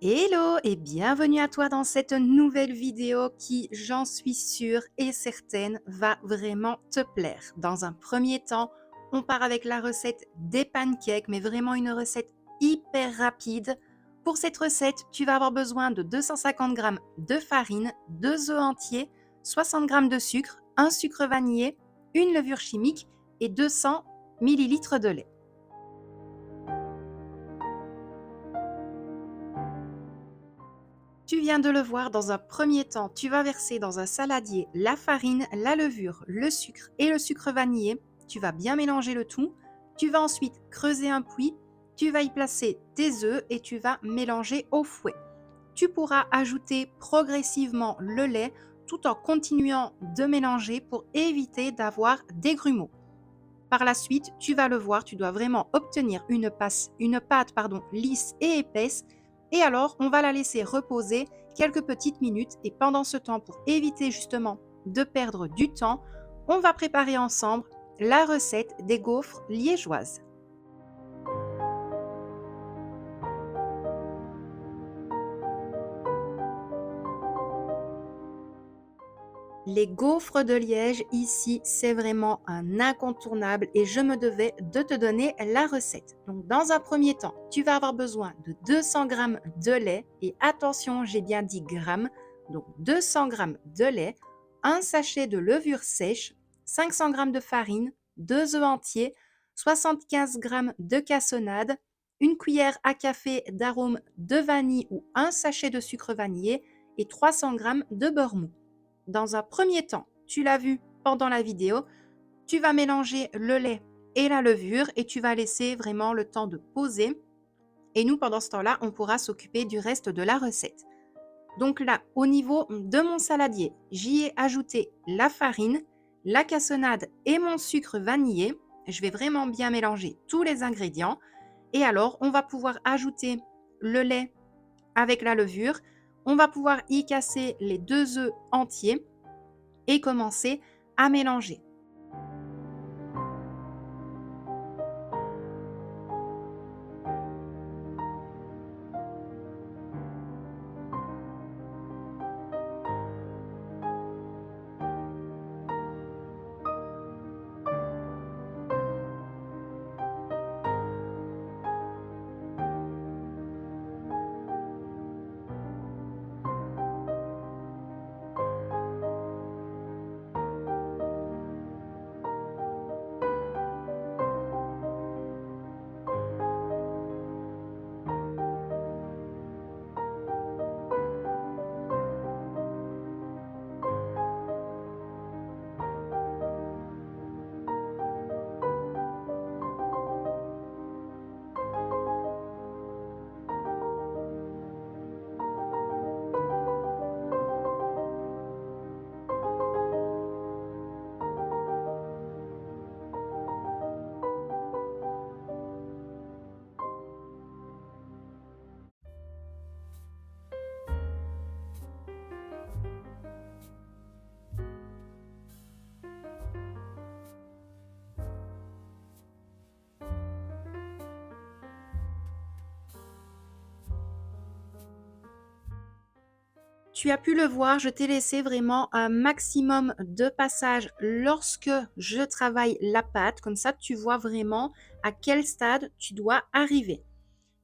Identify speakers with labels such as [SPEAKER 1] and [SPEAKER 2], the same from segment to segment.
[SPEAKER 1] Hello et bienvenue à toi dans cette nouvelle vidéo qui, j'en suis sûre et certaine, va vraiment te plaire. Dans un premier temps, on part avec la recette des pancakes, mais vraiment une recette hyper rapide. Pour cette recette, tu vas avoir besoin de 250 g de farine, 2 œufs entiers, 60 g de sucre, un sucre vanillé, une levure chimique et 200 ml de lait. Tu viens de le voir, dans un premier temps, tu vas verser dans un saladier la farine, la levure, le sucre et le sucre vanillé. Tu vas bien mélanger le tout. Tu vas ensuite creuser un puits. Tu vas y placer tes œufs et tu vas mélanger au fouet. Tu pourras ajouter progressivement le lait tout en continuant de mélanger pour éviter d'avoir des grumeaux. Par la suite, tu vas le voir, tu dois vraiment obtenir une pâte lisse et épaisse. Et alors, on va la laisser reposer quelques petites minutes. Et pendant ce temps, pour éviter justement de perdre du temps, on va préparer ensemble la recette des gaufres liégeoises. Les gaufres de Liège, ici, c'est vraiment un incontournable et je me devais de te donner la recette. Donc, dans un premier temps, tu vas avoir besoin de 200 g de lait et attention, j'ai bien dit grammes, donc 200 g de lait, un sachet de levure sèche, 500 g de farine, 2 œufs entiers, 75 g de cassonade, une cuillère à café d'arôme de vanille ou un sachet de sucre vanillé et 300 g de beurre mou. Dans un premier temps, tu l'as vu pendant la vidéo, tu vas mélanger le lait et la levure et tu vas laisser vraiment le temps de poser. Et nous, pendant ce temps-là, on pourra s'occuper du reste de la recette. Donc là, au niveau de mon saladier, j'y ai ajouté la farine, la cassonade et mon sucre vanillé. Je vais vraiment bien mélanger tous les ingrédients. Et alors, on va pouvoir ajouter le lait avec la levure. On va pouvoir y casser les 2 œufs entiers et commencer à mélanger. Tu as pu le voir, je t'ai laissé vraiment un maximum de passages lorsque je travaille la pâte. Comme ça, tu vois vraiment à quel stade tu dois arriver.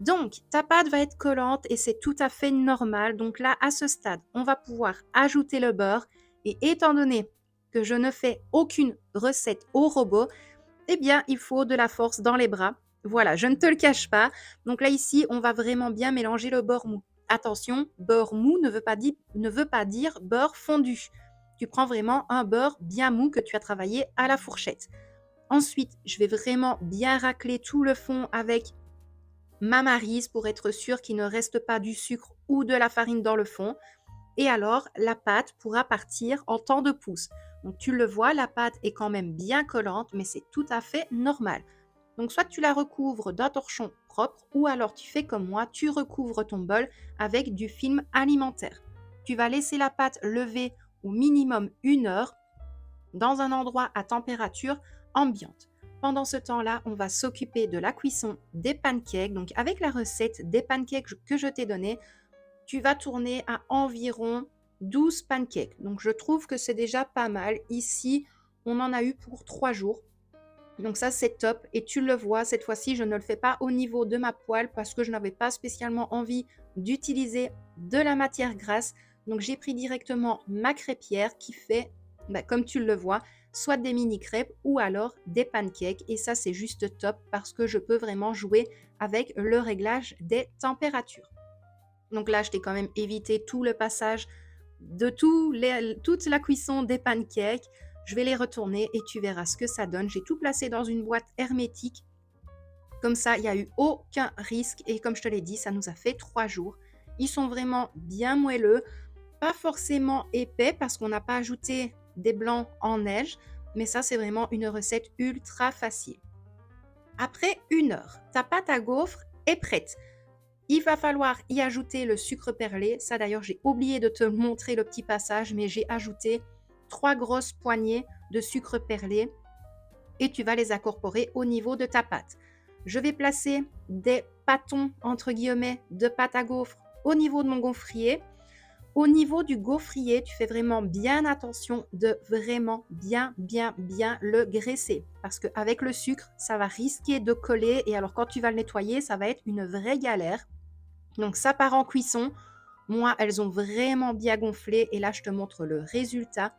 [SPEAKER 1] Donc, ta pâte va être collante et c'est tout à fait normal. Donc là, à ce stade, on va pouvoir ajouter le beurre. Et étant donné que je ne fais aucune recette au robot, eh bien, il faut de la force dans les bras. Voilà, je ne te le cache pas. Donc là, ici, on va vraiment bien mélanger le beurre mou. Attention, beurre mou ne veut pas dire beurre fondu. Tu prends vraiment un beurre bien mou que tu as travaillé à la fourchette. Ensuite, je vais vraiment bien racler tout le fond avec ma maryse pour être sûr qu'il ne reste pas du sucre ou de la farine dans le fond. Et alors, la pâte pourra partir en temps de pouce. Donc, tu le vois, la pâte est quand même bien collante, mais c'est tout à fait normal. Donc, soit tu la recouvres d'un torchon propre, ou alors tu fais comme moi, tu recouvres ton bol avec du film alimentaire. Tu vas laisser la pâte lever au minimum 1 heure dans un endroit à température ambiante. Pendant ce temps-là, on va s'occuper de la cuisson des pancakes. Donc, avec la recette des pancakes que je t'ai donnée, tu vas tourner à environ 12 pancakes. Donc, je trouve que c'est déjà pas mal. Ici, on en a eu pour 3 jours. Donc ça, c'est top. Et tu le vois, cette fois-ci, je ne le fais pas au niveau de ma poêle parce que je n'avais pas spécialement envie d'utiliser de la matière grasse. Donc j'ai pris directement ma crêpière qui fait, comme tu le vois, soit des mini crêpes ou alors des pancakes. Et ça, c'est juste top parce que je peux vraiment jouer avec le réglage des températures. Donc là, je t'ai quand même évité tout le passage de toute la cuisson des pancakes. Je vais les retourner et tu verras ce que ça donne. J'ai tout placé dans une boîte hermétique. Comme ça, il n'y a eu aucun risque. Et comme je te l'ai dit, ça nous a fait 3 jours. Ils sont vraiment bien moelleux. Pas forcément épais parce qu'on n'a pas ajouté des blancs en neige. Mais ça, c'est vraiment une recette ultra facile. Après 1 heure, ta pâte à gaufres est prête. Il va falloir y ajouter le sucre perlé. Ça d'ailleurs, j'ai oublié de te montrer le petit passage, mais j'ai ajouté 3 grosses poignées de sucre perlé et tu vas les incorporer au niveau de ta pâte. Je vais placer des pâtons, entre guillemets, de pâte à gaufres au niveau de mon gaufrier. Au niveau du gaufrier, tu fais vraiment bien attention de vraiment bien le graisser parce qu'avec le sucre, ça va risquer de coller et alors quand tu vas le nettoyer, ça va être une vraie galère. Donc ça part en cuisson. Moi, elles ont vraiment bien gonflé et là, je te montre le résultat.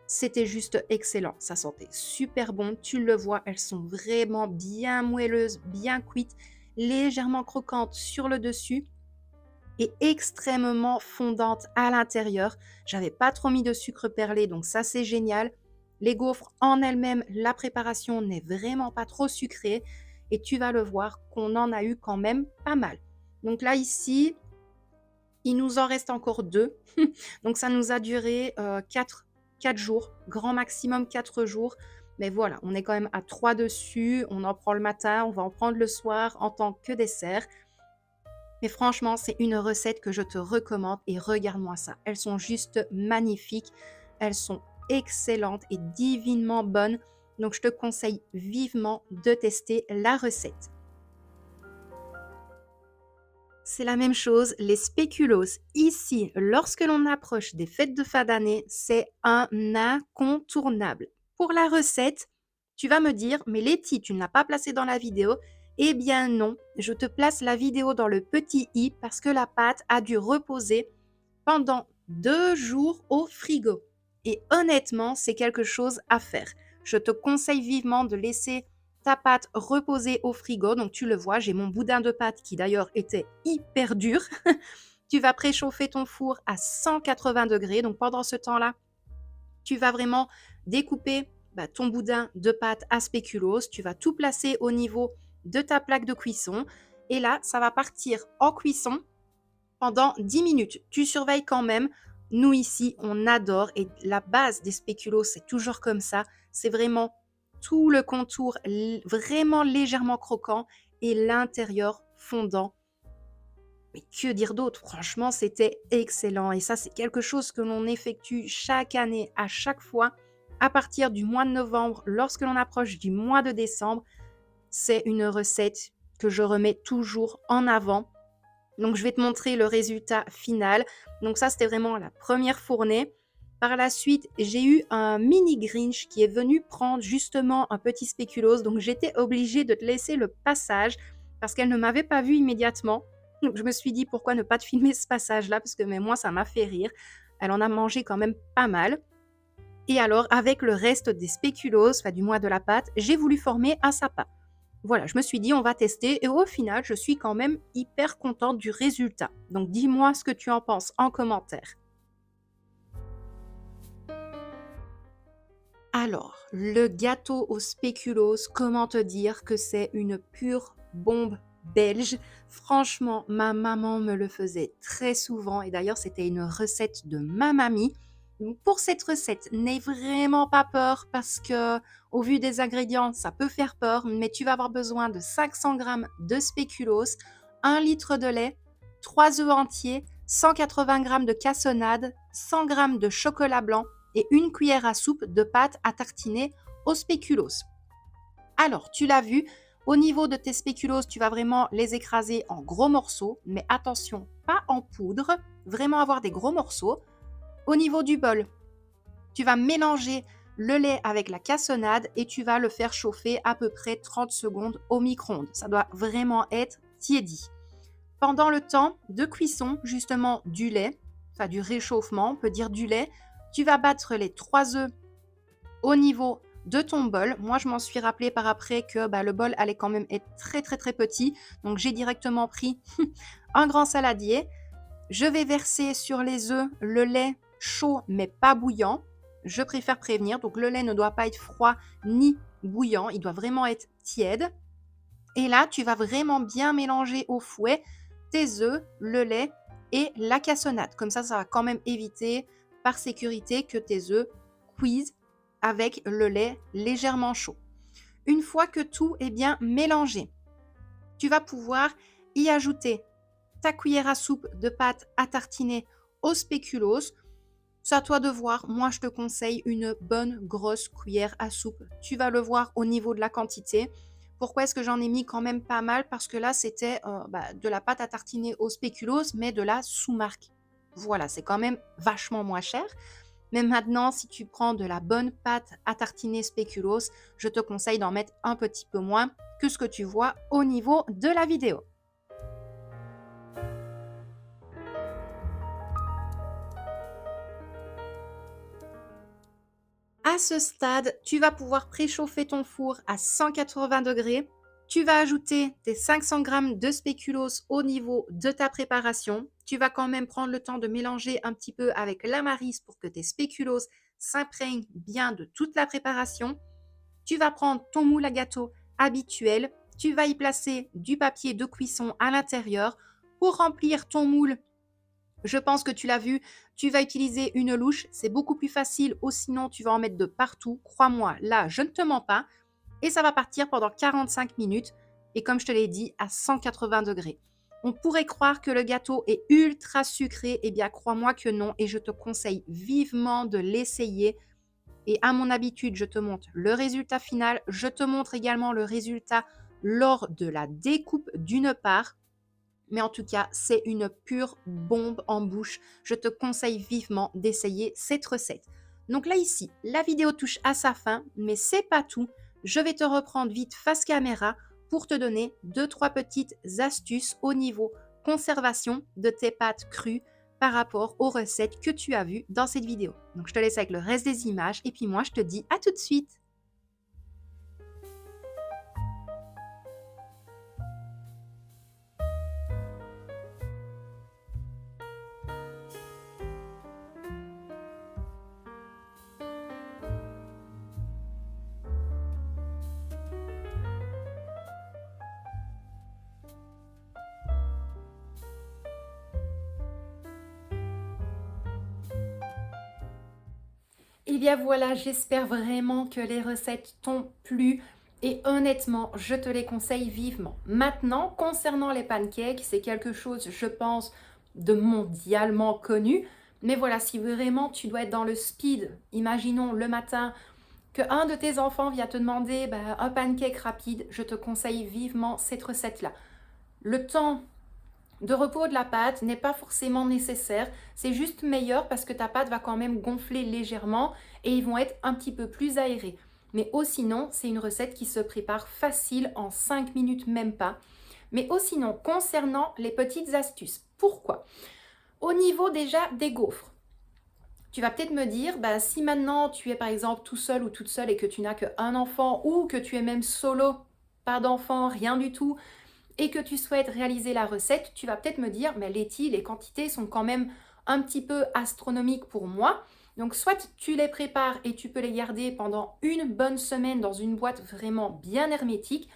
[SPEAKER 1] C'était juste excellent. Ça sentait super bon. Tu le vois, elles sont vraiment bien moelleuses, bien cuites, légèrement croquantes sur le dessus et extrêmement fondantes à l'intérieur. J'avais pas trop mis de sucre perlé, donc ça, c'est génial. Les gaufres en elles-mêmes, la préparation n'est vraiment pas trop sucrée et tu vas le voir qu'on en a eu quand même pas mal. Donc là, ici, il nous en reste encore 2. Donc ça nous a duré 4 jours, grand maximum 4 jours. Mais voilà, on est quand même à 3 dessus. On en prend le matin, on va en prendre le soir en tant que dessert. Mais franchement, c'est une recette que je te recommande et regarde-moi ça. Elles sont juste magnifiques. Elles sont excellentes et divinement bonnes. Donc je te conseille vivement de tester la recette. C'est la même chose, les spéculoos. Ici, lorsque l'on approche des fêtes de fin d'année, c'est un incontournable. Pour la recette, tu vas me dire, mais Letty, tu ne l'as pas placée dans la vidéo. Eh bien non, je te place la vidéo dans le petit i parce que la pâte a dû reposer pendant 2 jours au frigo. Et honnêtement, c'est quelque chose à faire. Je te conseille vivement de laisser ta pâte reposer au frigo. Donc tu le vois, j'ai mon boudin de pâte qui d'ailleurs était hyper dur. Tu vas préchauffer ton four à 180 degrés. Donc pendant ce temps-là, tu vas vraiment découper ton boudin de pâte à spéculoos. Tu vas tout placer au niveau de ta plaque de cuisson. Et là, ça va partir en cuisson pendant 10 minutes. Tu surveilles quand même. Nous ici, on adore et la base des spéculoos, c'est toujours comme ça. C'est vraiment tout le contour vraiment légèrement croquant et l'intérieur fondant. Mais que dire d'autre? Franchement, c'était excellent. Et ça, c'est quelque chose que l'on effectue chaque année, à chaque fois, à partir du mois de novembre, lorsque l'on approche du mois de décembre. C'est une recette que je remets toujours en avant. Donc, je vais te montrer le résultat final. Donc, ça, c'était vraiment la première fournée. Par la suite, j'ai eu un mini Grinch qui est venu prendre justement un petit spéculoos. Donc, j'étais obligée de te laisser le passage parce qu'elle ne m'avait pas vu immédiatement. Donc, je me suis dit pourquoi ne pas te filmer ce passage-là parce que moi, ça m'a fait rire. Elle en a mangé quand même pas mal. Et alors, avec le reste des spéculoos, du mois de la pâte, j'ai voulu former un sapin. Voilà, je me suis dit, on va tester et au final, je suis quand même hyper contente du résultat. Donc, dis-moi ce que tu en penses en commentaire. Alors, le gâteau aux spéculoos, comment te dire que c'est une pure bombe belge. Franchement, ma maman me le faisait très souvent et d'ailleurs, c'était une recette de ma mamie. Donc, pour cette recette, n'aie vraiment pas peur parce que, au vu des ingrédients, ça peut faire peur, mais tu vas avoir besoin de 500 g de spéculoos, 1 litre de lait, 3 œufs entiers, 180 g de cassonade, 100 g de chocolat blanc et 1 cuillère à soupe de pâte à tartiner aux spéculoos. Alors, tu l'as vu, Au niveau de tes spéculoos, tu vas vraiment les écraser en gros morceaux, mais attention, pas en poudre, vraiment avoir des gros morceaux. Au niveau du bol, tu vas mélanger le lait avec la cassonade et tu vas le faire chauffer à peu près 30 secondes au micro-ondes. Ça doit vraiment être tiédi. Pendant le temps de cuisson, justement, du lait, enfin du réchauffement, on peut dire du lait, tu vas battre les 3 œufs au niveau de ton bol. Moi, je m'en suis rappelé par après que le bol allait quand même être très très très petit. Donc, j'ai directement pris un grand saladier. Je vais verser sur les œufs le lait chaud mais pas bouillant. Je préfère prévenir. Donc, le lait ne doit pas être froid ni bouillant. Il doit vraiment être tiède. Et là, tu vas vraiment bien mélanger au fouet tes œufs, le lait et la cassonade. Comme ça va quand même éviter par sécurité que tes œufs cuisent avec le lait légèrement chaud. Une fois que tout est bien mélangé, tu vas pouvoir y ajouter ta cuillère à soupe de pâte à tartiner au spéculoos. C'est à toi de voir. Moi, je te conseille une bonne grosse cuillère à soupe. Tu vas le voir au niveau de la quantité. Pourquoi est-ce que j'en ai mis quand même pas mal? Parce que là, c'était de la pâte à tartiner au spéculoos, mais de la sous-marque. Voilà, c'est quand même vachement moins cher. Mais maintenant, si tu prends de la bonne pâte à tartiner spéculoos, je te conseille d'en mettre un petit peu moins que ce que tu vois au niveau de la vidéo. À ce stade, tu vas pouvoir préchauffer ton four à 180 degrés. Tu vas ajouter tes 500 g de spéculoos au niveau de ta préparation. Tu vas quand même prendre le temps de mélanger un petit peu avec la maryse pour que tes spéculoos s'imprègnent bien de toute la préparation. Tu vas prendre ton moule à gâteau habituel. Tu vas y placer du papier de cuisson à l'intérieur. Pour remplir ton moule, je pense que tu l'as vu, tu vas utiliser une louche, c'est beaucoup plus facile, ou sinon tu vas en mettre de partout. Crois-moi, là, je ne te mens pas. Et ça va partir pendant 45 minutes, et comme je te l'ai dit, à 180 degrés. On pourrait croire que le gâteau est ultra sucré, eh bien crois-moi que non, et je te conseille vivement de l'essayer. Et à mon habitude, je te montre le résultat final, je te montre également le résultat lors de la découpe d'une part. Mais en tout cas, c'est une pure bombe en bouche. Je te conseille vivement d'essayer cette recette. Donc là, ici, la vidéo touche à sa fin, mais c'est pas tout. Je vais te reprendre vite face caméra pour te donner 2-3 petites astuces au niveau conservation de tes pâtes crues par rapport aux recettes que tu as vues dans cette vidéo. Donc je te laisse avec le reste des images et puis moi, je te dis à tout de suite. Et bien voilà, j'espère vraiment que les recettes t'ont plu et honnêtement, je te les conseille vivement. Maintenant, concernant les pancakes, c'est quelque chose, je pense, de mondialement connu. Mais voilà, si vraiment tu dois être dans le speed, imaginons le matin que un de tes enfants vient te demander un pancake rapide, je te conseille vivement cette recette-là. Le temps de repos de la pâte n'est pas forcément nécessaire, c'est juste meilleur parce que ta pâte va quand même gonfler légèrement et ils vont être un petit peu plus aérés. Mais sinon, c'est une recette qui se prépare facile en 5 minutes, même pas. Mais sinon, concernant les petites astuces, pourquoi? Au niveau déjà des gaufres, tu vas peut-être me dire, si maintenant tu es par exemple tout seul ou toute seule et que tu n'as qu'un enfant ou que tu es même solo, pas d'enfant, rien du tout, et que tu souhaites réaliser la recette, tu vas peut-être me dire, mais Letty, les quantités sont quand même un petit peu astronomiques pour moi. Donc soit tu les prépares et tu peux les garder pendant une bonne semaine dans une boîte vraiment bien hermétique,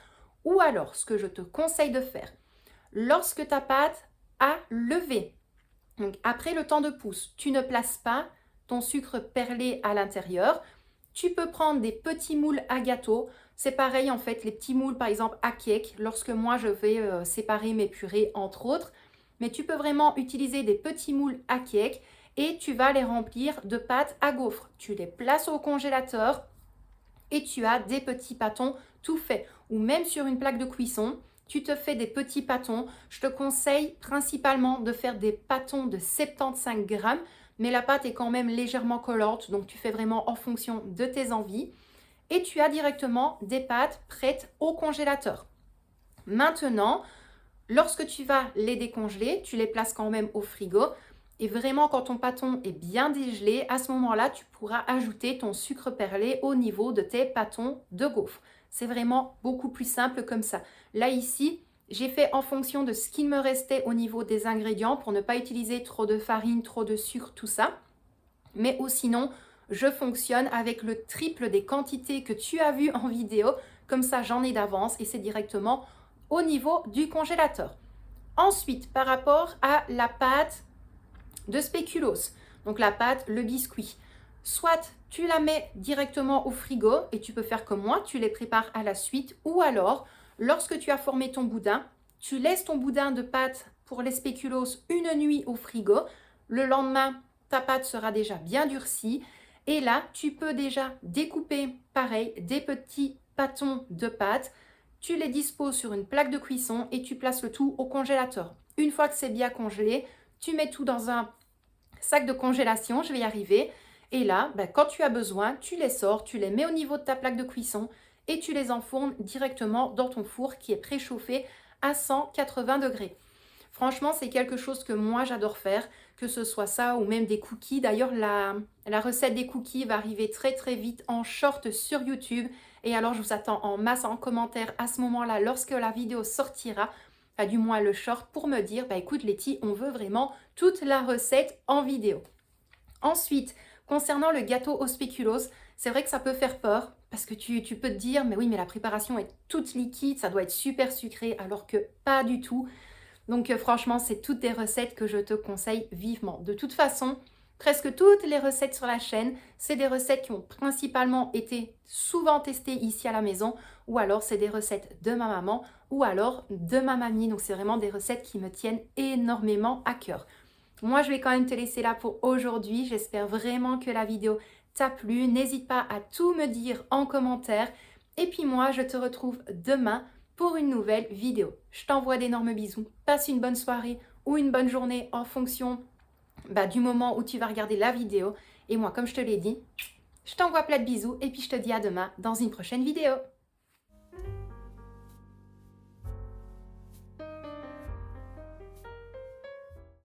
[SPEAKER 1] ou alors ce que je te conseille de faire, lorsque ta pâte a levé, donc après le temps de pousse, tu ne places pas ton sucre perlé à l'intérieur. Tu peux prendre des petits moules à gâteau. C'est pareil en fait, les petits moules par exemple à cake, lorsque moi je vais séparer mes purées entre autres. Mais tu peux vraiment utiliser des petits moules à cake et tu vas les remplir de pâte à gaufres. Tu les places au congélateur et tu as des petits pâtons tout faits. Ou même sur une plaque de cuisson, tu te fais des petits pâtons. Je te conseille principalement de faire des pâtons de 75 grammes, mais la pâte est quand même légèrement collante, donc tu fais vraiment en fonction de tes envies. Et tu as directement des pâtes prêtes au congélateur. Maintenant, lorsque tu vas les décongeler, tu les places quand même au frigo. Et vraiment, quand ton pâton est bien dégelé, à ce moment-là, tu pourras ajouter ton sucre perlé au niveau de tes pâtons de gaufres. C'est vraiment beaucoup plus simple comme ça. Là, ici, j'ai fait en fonction de ce qu'il me restait au niveau des ingrédients pour ne pas utiliser trop de farine, trop de sucre, tout ça. Mais sinon, je fonctionne avec le triple des quantités que tu as vues en vidéo. Comme ça, j'en ai d'avance et c'est directement au niveau du congélateur. Ensuite, par rapport à la pâte de spéculoos, donc la pâte, le biscuit, soit tu la mets directement au frigo et tu peux faire comme moi, tu les prépares à la suite, ou alors, lorsque tu as formé ton boudin, tu laisses ton boudin de pâte pour les spéculoos une nuit au frigo. Le lendemain, ta pâte sera déjà bien durcie et là, tu peux déjà découper, pareil, des petits pâtons de pâte. Tu les disposes sur une plaque de cuisson et tu places le tout au congélateur. Une fois que c'est bien congelé, tu mets tout dans un sac de congélation, je vais y arriver. Et là, quand tu as besoin, tu les sors, tu les mets au niveau de ta plaque de cuisson et tu les enfournes directement dans ton four qui est préchauffé à 180 degrés. Franchement, c'est quelque chose que moi j'adore faire, que ce soit ça ou même des cookies. D'ailleurs, la recette des cookies va arriver très très vite en short sur YouTube. Et alors, je vous attends en masse en commentaire à ce moment-là, lorsque la vidéo sortira, du moins le short, pour me dire, écoute Letty, on veut vraiment toute la recette en vidéo. Ensuite, concernant le gâteau au spéculoos, c'est vrai que ça peut faire peur parce que tu peux te dire, mais oui, mais la préparation est toute liquide, ça doit être super sucré, alors que pas du tout. Donc franchement, c'est toutes des recettes que je te conseille vivement. De toute façon, presque toutes les recettes sur la chaîne, c'est des recettes qui ont principalement été souvent testées ici à la maison, ou alors c'est des recettes de ma maman, ou alors de ma mamie. Donc c'est vraiment des recettes qui me tiennent énormément à cœur. Moi, je vais quand même te laisser là pour aujourd'hui. J'espère vraiment que la vidéo t'a plu. N'hésite pas à tout me dire en commentaire. Et puis moi, je te retrouve demain pour une nouvelle vidéo. Je t'envoie d'énormes bisous. Passe une bonne soirée ou une bonne journée en fonction du moment où tu vas regarder la vidéo. Et moi, comme je te l'ai dit, je t'envoie plein de bisous et puis je te dis à demain dans une prochaine vidéo.